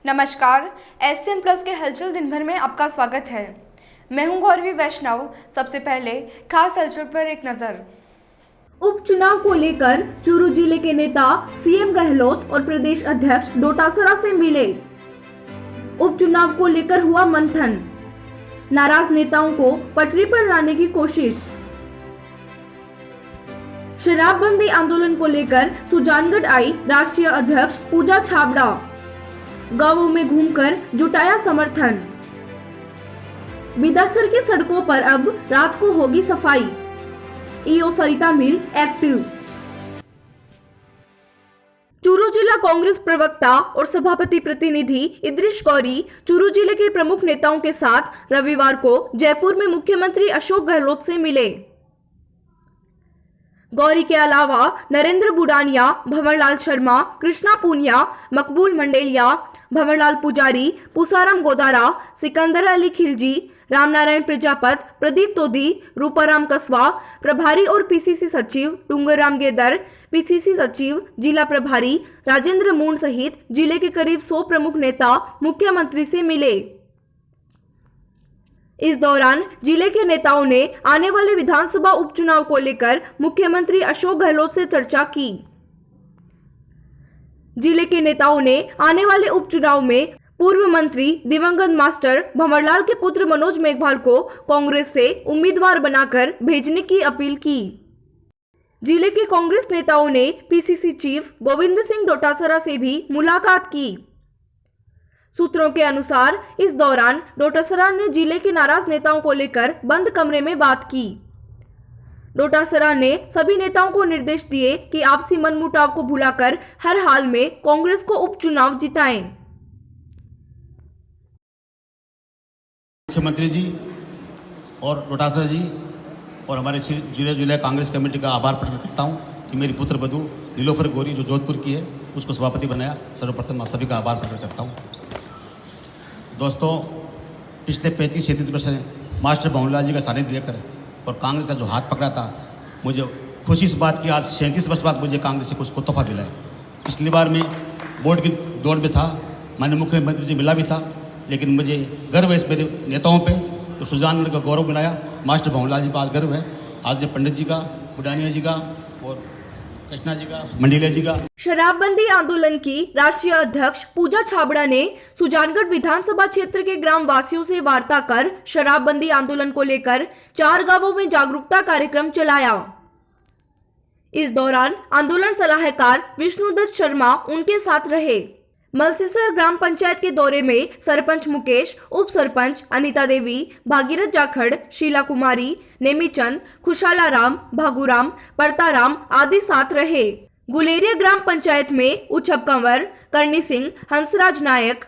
नमस्कार, SN plus के हलचल दिन भर में आपका स्वागत है। मैं हूं गौरवी वैष्णव। सबसे पहले खास हलचल पर एक नजर। उपचुनाव को लेकर चूरू जिले के नेता सीएम गहलोत और प्रदेश अध्यक्ष डोटासरा से मिले। उपचुनाव को लेकर हुआ मंथन, नाराज नेताओं को पटरी पर लाने की कोशिश। शराबबंदी आंदोलन को लेकर सुजानगढ़ आई राष्ट्रीय अध्यक्ष पूजा छाबड़ा, गांवों में घूमकर जुटाया समर्थन। बिदासर की सड़कों पर अब रात को होगी सफाई, ईओ सरिता मिल एक्टिव। चूरू जिला कांग्रेस प्रवक्ता और सभापति प्रतिनिधि इद्रिश गौरी चूरू जिले के प्रमुख नेताओं के साथ रविवार को जयपुर में मुख्यमंत्री अशोक गहलोत से मिले। गौरी के अलावा नरेंद्र बुडानिया, भंवरलाल शर्मा, कृष्णा पूनिया, मकबूल मंडेलिया, भंवरलाल पुजारी, पुसाराम गोदारा, सिकंदर अली खिलजी, रामनारायण प्रजापत, प्रदीप तोदी, रूपाराम कसवा, प्रभारी और पीसीसी सचिव डूंगरराम गेदर, पीसीसी सचिव जिला प्रभारी राजेंद्र मून सहित जिले के करीब 100 प्रमुख नेता मुख्यमंत्री से मिले। इस दौरान जिले के नेताओं ने आने वाले विधानसभा उपचुनाव को लेकर मुख्यमंत्री अशोक गहलोत से चर्चा की। जिले के नेताओं ने आने वाले उपचुनाव में पूर्व मंत्री दिवंगत मास्टर भंवरलाल के पुत्र मनोज मेघवाल को कांग्रेस से उम्मीदवार बनाकर भेजने की अपील की। जिले के कांग्रेस नेताओं ने पीसीसी चीफ गोविंद सिंह डोटासरा से भी मुलाकात की। सूत्रों के अनुसार इस दौरान डोटासरा ने जिले के नाराज नेताओं को लेकर बंद कमरे में बात की। डोटासरा ने सभी नेताओं को निर्देश दिए कि आपसी मनमुटाव को भुलाकर हर हाल में कांग्रेस को उपचुनाव जिताएं। मुख्यमंत्री जी और डोटासरा जी और हमारे जिला कांग्रेस कमेटी का आभार प्रकट करता हूं कि मेरी पुत्र वधू नीलोफर गौरी जो जोधपुर की है उसको सभापति बनाया। सर्वप्रथम आप सभी का आभार प्रकट करता हूं। दोस्तों, पिछले 35-37 वर्ष से मास्टर भंवरलाल जी का सानिध्य लेकर और कांग्रेस का जो हाथ पकड़ा था, मुझे खुशी इस बात की आज 37 वर्ष बाद मुझे कांग्रेस से कुछ को तोहफा मिला है। पिछली बार मैं बोर्ड की दौड़ में था, माननीय मुख्यमंत्री से मिला भी था, लेकिन मुझे गर्व है इस मेरे नेताओं पे तो सुजानगढ़ का गौरव बनाया। मास्टर भंवरलाल जी पर आज गर्व है, आज पंडित जी का, बुडानिया जी का और कृष्णा जी का, मंडेलिया जी का। शराबबंदी आंदोलन की राष्ट्रीय अध्यक्ष पूजा छाबड़ा ने सुजानगढ़ विधानसभा क्षेत्र के ग्राम वासियों से वार्ता कर शराबबंदी आंदोलन को लेकर 4 गांवों में जागरूकता कार्यक्रम चलाया। इस दौरान आंदोलन सलाहकार विष्णुदत्त शर्मा उनके साथ रहे। मलसीसर ग्राम पंचायत के दौरे में सरपंच मुकेश, उप सरपंच अनीता देवी, भागीरथ जाखड़, शीला कुमारी, नेमीचंद, खुशाला राम, भागुराम, परताराम आदि साथ रहे। गुलेरिया ग्राम पंचायत में उछब कंवर, करनी सिंह, हंसराज नायक,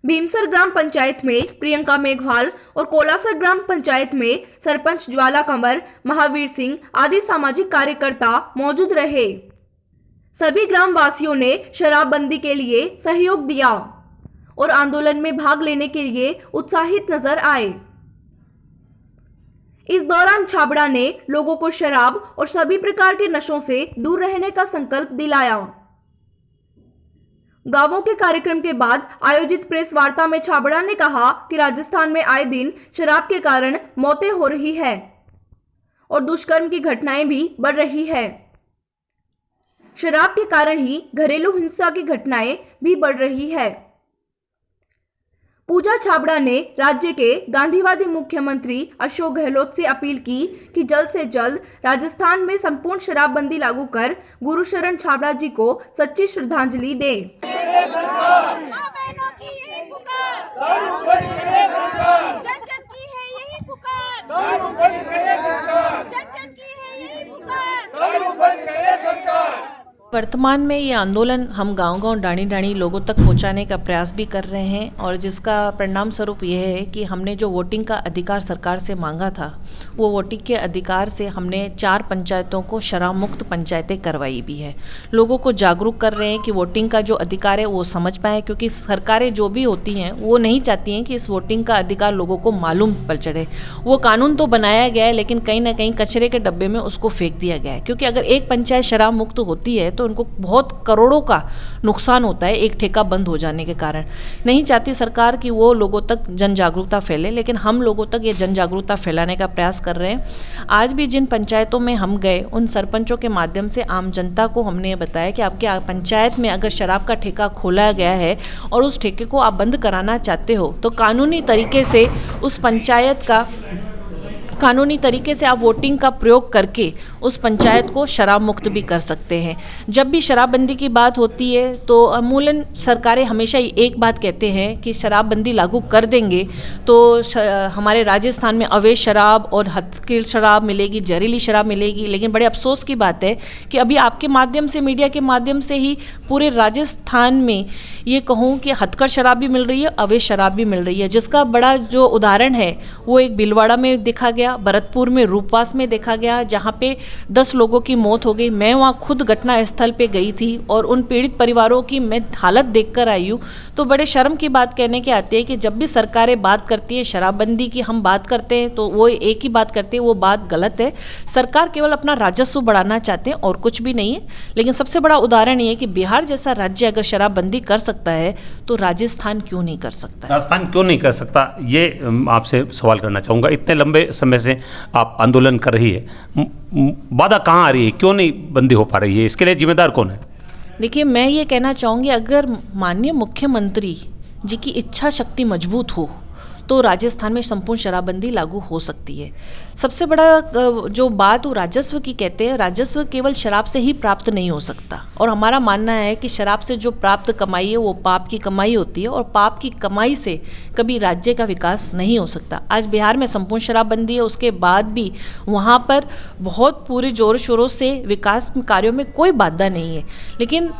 भीमसर ग्राम पंचायत में प्रियंका मेघवाल और कोलासर ग्राम पंचायत में सरपंच ज्वाला कंवर, महावीर सिंह आदि सामाजिक कार्यकर्ता मौजूद रहे। सभी ग्राम वासियों ने शराबबंदी के लिए सहयोग दिया और आंदोलन में भाग लेने के लिए उत्साहित नजर आए। इस दौरान छाबड़ा ने लोगों को शराब और सभी प्रकार के नशों से दूर रहने का संकल्प दिलाया। गांवों के कार्यक्रम के बाद आयोजित प्रेस वार्ता में छाबड़ा ने कहा कि राजस्थान में आए दिन शराब के कारण मौतें हो रही है और दुष्कर्म की घटनाएं भी बढ़ रही है। शराब के कारण ही घरेलू हिंसा की घटनाएं भी बढ़ रही है। पूजा छाबड़ा ने राज्य के गांधीवादी मुख्यमंत्री अशोक गहलोत से अपील की कि जल्द से जल्द राजस्थान में संपूर्ण शराबबंदी लागू कर गुरुशरण छाबड़ा जी को सच्ची श्रद्धांजलि दें। वर्तमान में ये आंदोलन हम गांव-गांव डाणी-डाणी लोगों तक पहुंचाने का प्रयास भी कर रहे हैं और जिसका परिणाम स्वरूप ये है कि हमने जो वोटिंग का अधिकार सरकार से मांगा था, वो वोटिंग के अधिकार से हमने 4 पंचायतों को शराब मुक्त पंचायतें करवाई भी है। लोगों को जागरूक कर रहे हैं कि वोटिंग का जो अधिकार है वो समझ पाएँ, क्योंकि सरकारें जो भी होती हैं वो नहीं चाहती हैं कि इस वोटिंग का अधिकार लोगों को मालूम पड़ चढ़े। वो कानून तो बनाया गया है, लेकिन कहीं ना कहीं कचरे के डब्बे में उसको फेंक दिया गया है, क्योंकि अगर एक पंचायत शराब मुक्त होती है तो उनको बहुत करोड़ों का नुकसान होता है एक ठेका बंद हो जाने के कारण। नहीं चाहती सरकार कि वो लोगों तक जन जागरूकता फैले, लेकिन हम लोगों तक ये जन जागरूकता फैलाने का प्रयास कर रहे हैं। आज भी जिन पंचायतों में हम गए उन सरपंचों के माध्यम से आम जनता को हमने बताया कि आपके पंचायत में अगर शराब का ठेका खोला गया है और उस ठेके को आप बंद कराना चाहते हो तो कानूनी तरीके से उस पंचायत का कानूनी तरीके से आप वोटिंग का प्रयोग करके उस पंचायत को शराब मुक्त भी कर सकते हैं। जब भी शराबबंदी की बात होती है तो अमूलन सरकारें हमेशा एक बात कहते हैं कि शराबबंदी लागू कर देंगे तो हमारे राजस्थान में अवैध शराब और हद की शराब मिलेगी, जहरीली शराब मिलेगी। लेकिन बड़े अफसोस की बात है कि अभी आपके माध्यम से, मीडिया के माध्यम से ही पूरे राजस्थान में ये कहूँ कि हदकर शराब भी मिल रही है, अवैध शराब भी मिल रही है, जिसका बड़ा जो उदाहरण है वो एक भीलवाड़ा में देखा गया, भरतपुर में, रूपवास में देखा गया, जहाँ पे 10 लोगों की मौत हो गई। मैं वहाँ खुद घटना स्थल पे गई थी और उन पीड़ित परिवारों की मैं हालत देखकर आई हूँ। तो बड़े शर्म की बात कहने के आती है कि जब भी सरकारें बात करती है शराबबंदी की, हम बात करते हैं तो वो एक ही बात करते हैं, वो बात गलत है। सरकार केवल अपना राजस्व बढ़ाना चाहते हैं और कुछ भी नहीं है। लेकिन सबसे बड़ा उदाहरण ये है कि बिहार जैसा राज्य अगर शराबबंदी कर सकता है तो राजस्थान क्यों नहीं कर सकता? राजस्थान क्यों नहीं कर सकता, ये आपसे सवाल करना चाहूँगा। इतने लंबे समय से आप आंदोलन कर रही है, बाधा कहाँ आ रही है, क्यों नहीं बंदी हो पा रही है, इसके लिए जिम्मेदार कौन है? देखिए, मैं ये कहना चाहूँगी अगर माननीय मुख्यमंत्री जी की इच्छा शक्ति मजबूत हो तो राजस्थान में संपूर्ण शराबबंदी लागू हो सकती है। सबसे बड़ा जो बात वो राजस्व की कहते हैं, राजस्व केवल शराब से ही प्राप्त नहीं हो सकता और हमारा मानना है कि शराब से जो प्राप्त कमाई है वो पाप की कमाई होती है और पाप की कमाई से कभी राज्य का विकास नहीं हो सकता। आज बिहार में संपूर्ण शराबबंदी है, उसके बाद भी वहाँ पर बहुत पूरे जोर शोरों से विकास कार्यों में कोई बाधा नहीं है। लेकिन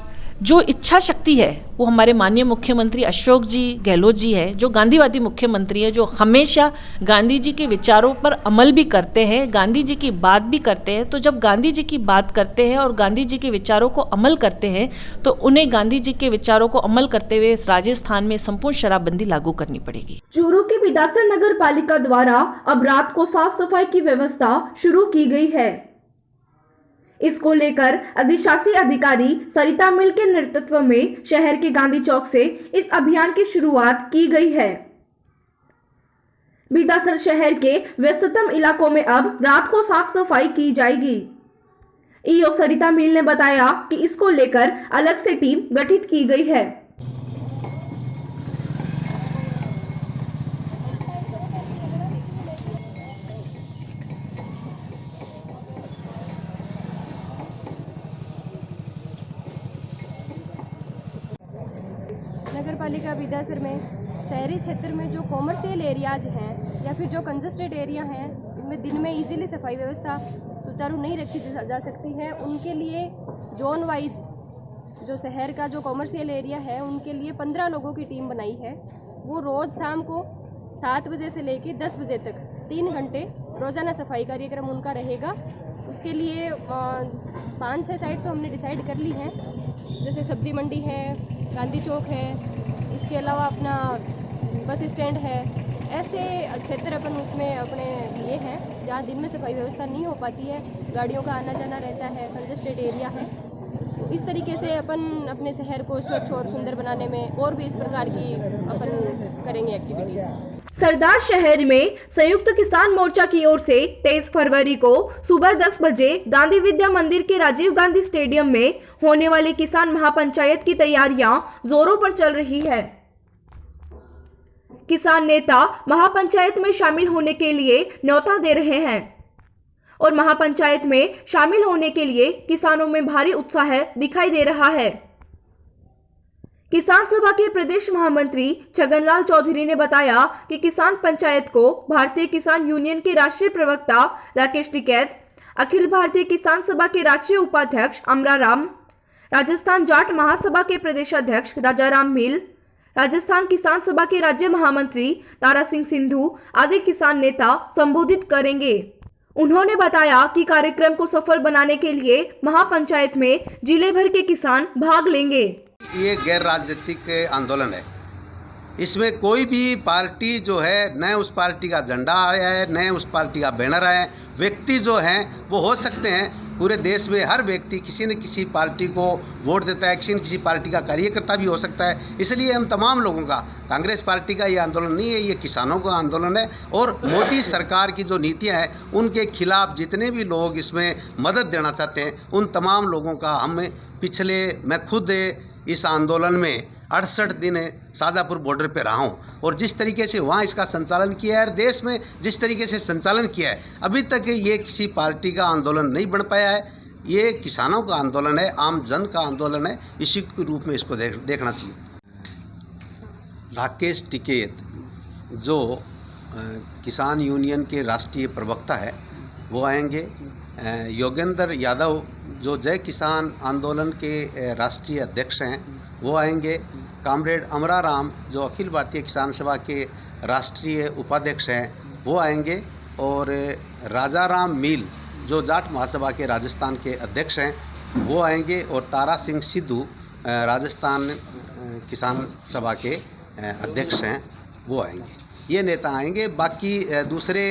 जो इच्छा शक्ति है वो हमारे माननीय मुख्यमंत्री अशोक जी गहलोत जी है, जो गांधीवादी मुख्यमंत्री है, जो हमेशा गांधी जी के विचारों पर अमल भी करते हैं, गांधी जी की बात भी करते हैं। तो जब गांधी जी की बात करते हैं और गांधी जी के विचारों को अमल करते हैं तो उन्हें गांधी जी के विचारों को अमल करते हुए राजस्थान में संपूर्ण शराबबंदी लागू करनी पड़ेगी। चूरू की बिदासर नगर पालिका द्वारा अब रात को साफ सफाई की व्यवस्था शुरू की गई है। इसको लेकर अधिशासी अधिकारी सरिता मिल के नेतृत्व में शहर के गांधी चौक से इस अभियान की शुरुआत की गई है। बिदासर शहर के व्यस्ततम इलाकों में अब रात को साफ सफाई की जाएगी। ईओ सरिता मिल ने बताया कि इसको लेकर अलग से टीम गठित की गई है। नगर पालिका बिदासर में शहरी क्षेत्र में जो कॉमर्शियल एरियाज हैं या फिर जो कंजस्टेड एरिया हैं, इनमें दिन में इजीली सफाई व्यवस्था सुचारू नहीं रखी जा सकती है, उनके लिए जोन वाइज जो शहर का जो कॉमर्शियल एरिया है उनके लिए 15 लोगों की टीम बनाई है। वो रोज़ शाम को 7 बजे से लेकर 10 बजे तक 3 घंटे रोज़ाना सफाई कार्यक्रम उनका रहेगा। उसके लिए 5-6 साइट तो हमने डिसाइड कर ली हैं, जैसे सब्जी मंडी है, गांधी चौक है, उसके अलावा अपना बस स्टैंड है। ऐसे क्षेत्र अपन उसमें अपने लिए हैं जहाँ दिन में सफाई व्यवस्था नहीं हो पाती है, गाड़ियों का आना जाना रहता है, कंजस्टेड एरिया है। तो इस तरीके से अपन अपने शहर को स्वच्छ और सुंदर बनाने में और भी इस प्रकार की अपन करेंगे एक्टिविटीज़। सरदार शहर में संयुक्त किसान मोर्चा की ओर से 23 फरवरी को सुबह 10 बजे गांधी विद्या मंदिर के राजीव गांधी स्टेडियम में होने वाली किसान महापंचायत की तैयारियां जोरों पर चल रही है। किसान नेता महापंचायत में शामिल होने के लिए न्योता दे रहे हैं और महापंचायत में शामिल होने के लिए किसानों में भारी उत्साह दिखाई दे रहा है। किसान सभा के प्रदेश महामंत्री छगनलाल चौधरी ने बताया कि किसान पंचायत को भारतीय किसान यूनियन के राष्ट्रीय प्रवक्ता राकेश टिकैत, अखिल भारतीय किसान सभा के राष्ट्रीय उपाध्यक्ष अमराराम, राजस्थान जाट महासभा के प्रदेशाध्यक्ष राजाराम मील, राजस्थान किसान सभा के राज्य महामंत्री तारा सिंह सिंधु आदि किसान नेता संबोधित करेंगे। उन्होंने बताया कि कार्यक्रम को सफल बनाने के लिए महापंचायत में जिले भर के किसान भाग लेंगे। ये गैर राजनीतिक आंदोलन है, इसमें कोई भी पार्टी जो है न उस पार्टी का झंडा आया है न उस पार्टी का बैनर आया है। व्यक्ति जो हैं वो हो सकते हैं पूरे देश में हर व्यक्ति किसी न किसी पार्टी को वोट देता है, किसी न किसी पार्टी का कार्यकर्ता भी हो सकता है। इसलिए हम तमाम लोगों का, कांग्रेस पार्टी का ये आंदोलन नहीं है, ये किसानों का आंदोलन है। और मोदी सरकार की जो नीतियां हैं उनके खिलाफ जितने भी लोग इसमें मदद देना चाहते हैं उन तमाम लोगों का मैं खुद इस आंदोलन में 68 दिन शाहजहाँपुर बॉर्डर पे रहा हूँ और जिस तरीके से वहाँ इसका संचालन किया है और देश में जिस तरीके से संचालन किया है, अभी तक ये किसी पार्टी का आंदोलन नहीं बन पाया है। ये किसानों का आंदोलन है, आम जन का आंदोलन है। इसी के रूप में इसको देखना चाहिए। राकेश टिकैत जो किसान यूनियन के राष्ट्रीय प्रवक्ता है वो आएंगे। योगेंद्र यादव जो जय किसान आंदोलन के राष्ट्रीय अध्यक्ष हैं वो आएंगे। कामरेड अमरा राम जो अखिल भारतीय किसान सभा के राष्ट्रीय उपाध्यक्ष हैं वो आएंगे। और राजा राम मील जो जाट महासभा के राजस्थान के अध्यक्ष हैं वो आएंगे। और तारा सिंह सिद्धू राजस्थान किसान सभा के अध्यक्ष हैं वो आएंगे। ये नेता आएंगे। बाकी दूसरे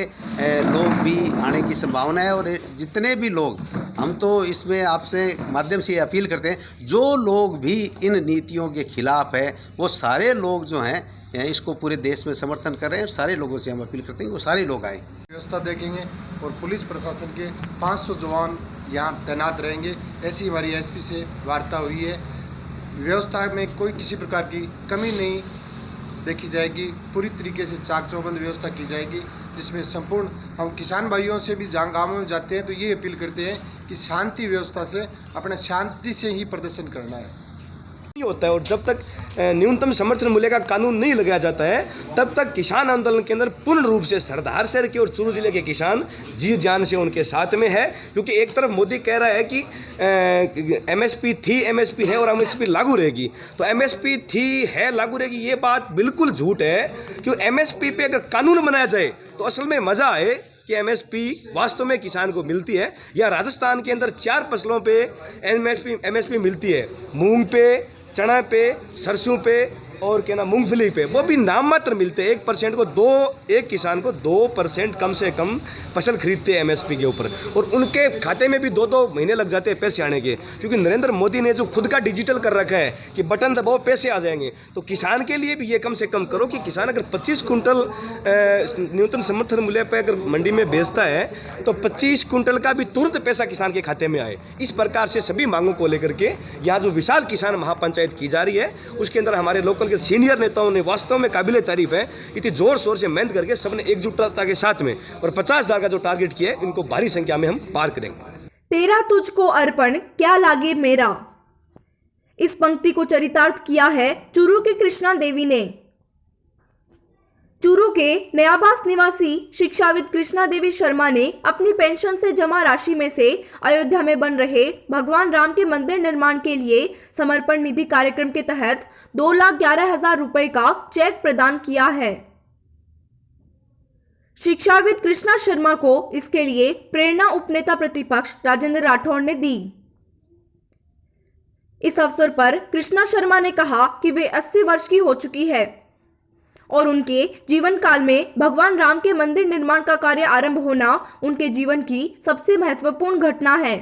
लोग भी आने की संभावना है। और जितने भी लोग, हम तो इसमें आपसे माध्यम से अपील करते हैं, जो लोग भी इन नीतियों के खिलाफ है वो सारे लोग जो हैं इसको पूरे देश में समर्थन कर रहे हैं। सारे लोगों से हम अपील करते हैं वो सारे लोग आए। व्यवस्था देखेंगे और पुलिस प्रशासन के 500 जवान यहाँ तैनात रहेंगे। ऐसी हमारी एसपी से वार्ता हुई है। व्यवस्था में कोई किसी प्रकार की कमी नहीं देखी जाएगी। पूरी तरीके से चाक चौबंद व्यवस्था की जाएगी, जिसमें संपूर्ण हम किसान भाइयों से भी जहाँ गाँव में जाते हैं तो ये अपील करते हैं कि शांति व्यवस्था से, अपने शांति से ही प्रदर्शन करना है होता है। और जब तक न्यूनतम समर्थन मूल्य का कानून नहीं लगाया जाता है तब तक किसान आंदोलन के अंदर पूर्ण रूप से सरदार शहर के और चूरू जिले के किसान जी जान से उनके साथ में है। क्योंकि एक तरफ मोदी कह रहा है कि एमएसपी थी, एमएसपी है और एमएसपी लागू रहेगी। तो एमएसपी थी, है, लागू रहेगी, ये बात बिल्कुल झूठ है। क्योंकि एमएसपी पे अगर कानून बनाया जाए तो असल में मज़ा आए कि एमएसपी वास्तव में किसान को मिलती है। या राजस्थान के अंदर 4 फसलों पे एमएसपी मिलती है, मूंग पे, चना पे, सरसों पे और क्या ना मूंगफली पे, वो भी नाम मात्र मिलते हैं। 1% को एक किसान को 2% कम से कम फसल खरीदते हैं एमएसपी के ऊपर। और उनके खाते में भी 2-2 महीने लग जाते हैं पैसे आने के। क्योंकि नरेंद्र मोदी ने जो खुद का डिजिटल कर रखा है कि बटन दबाओ पैसे आ जाएंगे। तो किसान के लिए भी ये कम से कम करो कि किसान अगर 25 कुंटल न्यूनतम समर्थन मूल्य पर अगर मंडी में बेचता है तो 25 कुंटल का भी तुरंत पैसा किसान के खाते में आए। इस प्रकार से सभी मांगों को लेकर के यहाँ जो विशाल किसान महापंचायत की जा रही है उसके अंदर हमारे लोकल के सीनियर नेताओं ने वास्तव में काबिले तारीफ है। इतनी जोर शोर से मेहनत करके सबने एकजुटता के साथ में और 50,000 का जो टारगेट किया है इनको भारी संख्या में हम पार करेंगे। तेरा तुझको अर्पण क्या लागे मेरा, इस पंक्ति को चरितार्थ किया है चूरू की कृष्णा देवी ने। चूरू के नयाबास निवासी शिक्षाविद कृष्णा देवी शर्मा ने अपनी पेंशन से जमा राशि में से अयोध्या में बन रहे भगवान राम के मंदिर निर्माण के लिए समर्पण निधि कार्यक्रम के तहत 2,11,000 रुपए का चेक प्रदान किया है। शिक्षाविद कृष्णा शर्मा को इसके लिए प्रेरणा उपनेता प्रतिपक्ष राजेंद्र राठौड़ ने दी। इस अवसर पर कृष्णा शर्मा ने कहा कि वे 80 वर्ष की हो चुकी है और उनके जीवन काल में भगवान राम के मंदिर निर्माण का कार्य आरंभ होना उनके जीवन की सबसे महत्वपूर्ण घटना है।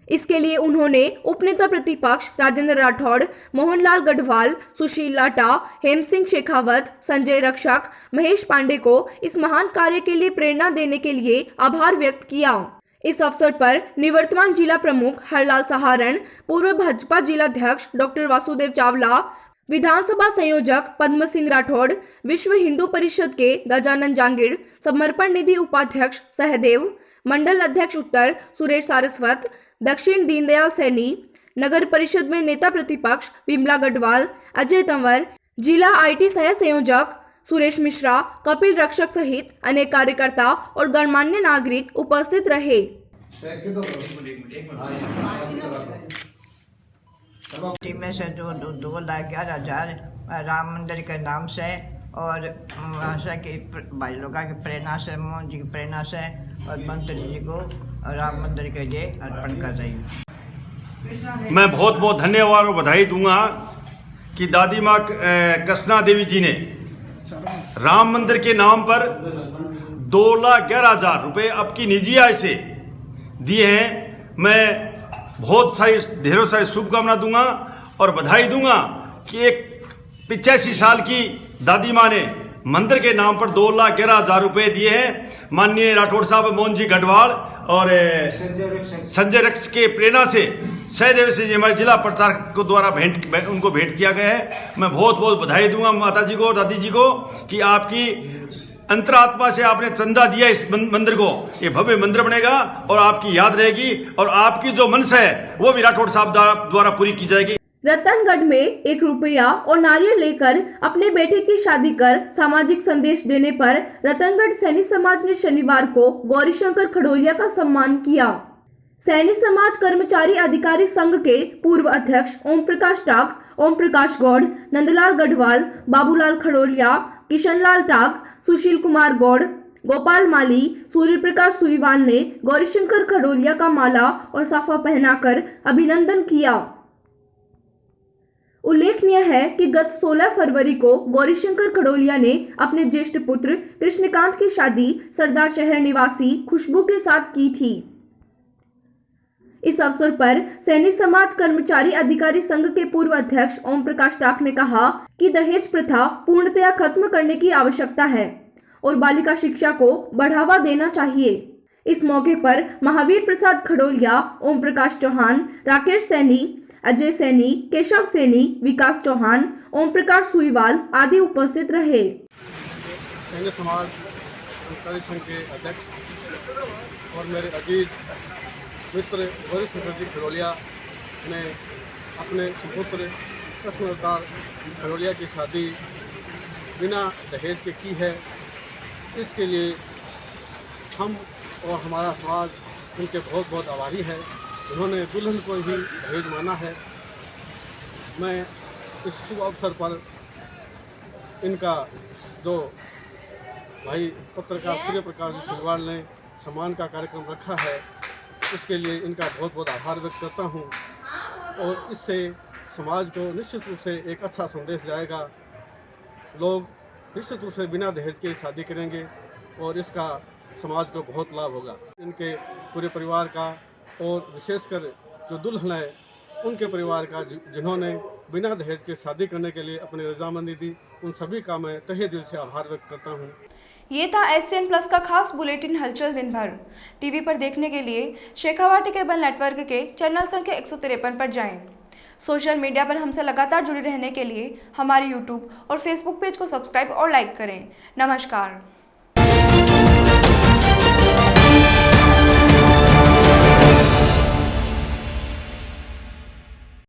इसके लिए उन्होंने उपनेता प्रतिपक्ष राजेंद्र राठौड़, मोहनलाल गढ़वाल, सुशील लाटा, हेम सिंह शेखावत, संजय रक्षक, महेश पांडे को इस महान कार्य के लिए प्रेरणा देने के लिए आभार व्यक्त किया। इस अवसर पर निवर्तमान जिला प्रमुख हरलाल सहारण, पूर्व भाजपा जिलाध्यक्ष डॉक्टर वासुदेव चावला, विधानसभा संयोजक पद्म सिंह राठौड़, विश्व हिंदू परिषद के गजानन जांगिड़, समर्पण निधि उपाध्यक्ष सहदेव, मंडल अध्यक्ष उत्तर सुरेश सारस्वत, दक्षिण दीनदयाल सैनी, नगर परिषद में नेता प्रतिपक्ष विमला गढ़वाल, अजय तंवर, जिला आईटी सह संयोजक सुरेश मिश्रा, कपिल रक्षक सहित अनेक कार्यकर्ता और गणमान्य नागरिक उपस्थित रहे। में से 2,11,000 राम मंदिर के नाम से और से की भाई लोगों की प्रेरणा से, मोहन जी की प्रेरणा से और मंत्री जी को राम मंदिर के लिए अर्पण कर रही हूँ। मैं बहुत बहुत धन्यवाद और बधाई दूंगा कि दादी माँ कृष्णा देवी जी ने राम मंदिर के नाम पर 2,11,000 रुपये आपकी निजी आय से दिए हैं, मैं बहुत सारी ढेरों सारी शुभकामना दूंगा और बधाई दूंगा कि एक 85 साल की दादी माँ ने मंदिर के नाम पर 2,11,000 रुपए दिए हैं। माननीय राठौड़ साहब, मोहन जी गढ़वाल और संजय रक्स के प्रेरणा से सहदेव से हमारे जिला प्रचारक को द्वारा उनको भेंट किया गया है। मैं बहुत बहुत बधाई दूंगा माता जी को, दादी जी को कि आपकी अंतरात्मा से आपने चंदा दिया इस मंदिर को, ये भव्य मंदिर बनेगा और आपकी याद रहेगी और आपकी जो मनसा है वो भी राठौड़ साहब द्वारा पूरी की जाएगी। रतनगढ़ में 1 रुपया और नारियल लेकर अपने बेटे की शादी कर सामाजिक संदेश देने पर रतनगढ़ सैनी समाज ने शनिवार को गौरीशंकर खड़ोलिया का सम्मान किया। सैनी समाज कर्मचारी अधिकारी संघ के पूर्व अध्यक्ष ओम प्रकाश टाक, ओम प्रकाश गौड़, नंदलाल गढ़वाल, बाबूलाल खड़ोलिया, किशनलाल टाक, सुशील कुमार गौड़, गोपाल माली, सूर्य प्रकाश सुईवाल ने गौरीशंकर खड़ोलिया का माला और साफा पहनाकर अभिनंदन किया। उल्लेखनीय है कि गत 16 फरवरी को गौरीशंकर खड़ोलिया ने अपने ज्येष्ठ पुत्र कृष्णकांत की शादी सरदार शहर निवासी खुशबू के साथ की थी। इस अवसर पर सैनी समाज कर्मचारी अधिकारी संघ के पूर्व अध्यक्ष ओम प्रकाश टाक ने कहा कि दहेज प्रथा पूर्णतया खत्म करने की आवश्यकता है और बालिका शिक्षा को बढ़ावा देना चाहिए। इस मौके पर महावीर प्रसाद खड़ोलिया, ओम प्रकाश चौहान, राकेश सैनी, अजय सैनी, केशव सैनी, विकास चौहान, ओम प्रकाश सुईवाल आदि उपस्थित रहे। सैन्य समाज कर्मचारी संघ के अध्यक्ष और मेरे अजीज मित्र गौरीशंकर जी खड़ोलिया ने अपने सुपुत्र कृष्णकांत खड़ोलिया की शादी बिना दहेज के की है। इसके लिए हम और हमारा समाज उनके बहुत बहुत आभारी है। उन्होंने दुल्हन को ही दहेज माना है। मैं इस शुभ अवसर पर इनका जो भाई पत्रकार सूर्य प्रकाश सुईवाल ने सम्मान का कार्यक्रम रखा है, इसके लिए इनका बहुत बहुत आभार व्यक्त करता हूं और इससे समाज को निश्चित रूप से एक अच्छा संदेश जाएगा। लोग निश्चित रूप से बिना दहेज के शादी करेंगे और इसका समाज को बहुत लाभ होगा। इनके पूरे परिवार का और विशेषकर जो दुल्हन है उनके परिवार का जिन्होंने बिना दहेज के शादी करने के लिए अपनी रजामंदी दी, उन सभी का मैं तहे दिल से आभार व्यक्त करता हूँ। ये था SCN प्लस का खास बुलेटिन हलचल दिन भर। टीवी पर देखने के लिए शेखावाटी केबल नेटवर्क के चैनल संख्या 153 पर जाएं। सोशल मीडिया पर हमसे लगातार जुड़े रहने के लिए हमारे YouTube और Facebook पेज को सब्सक्राइब और लाइक करें। नमस्कार।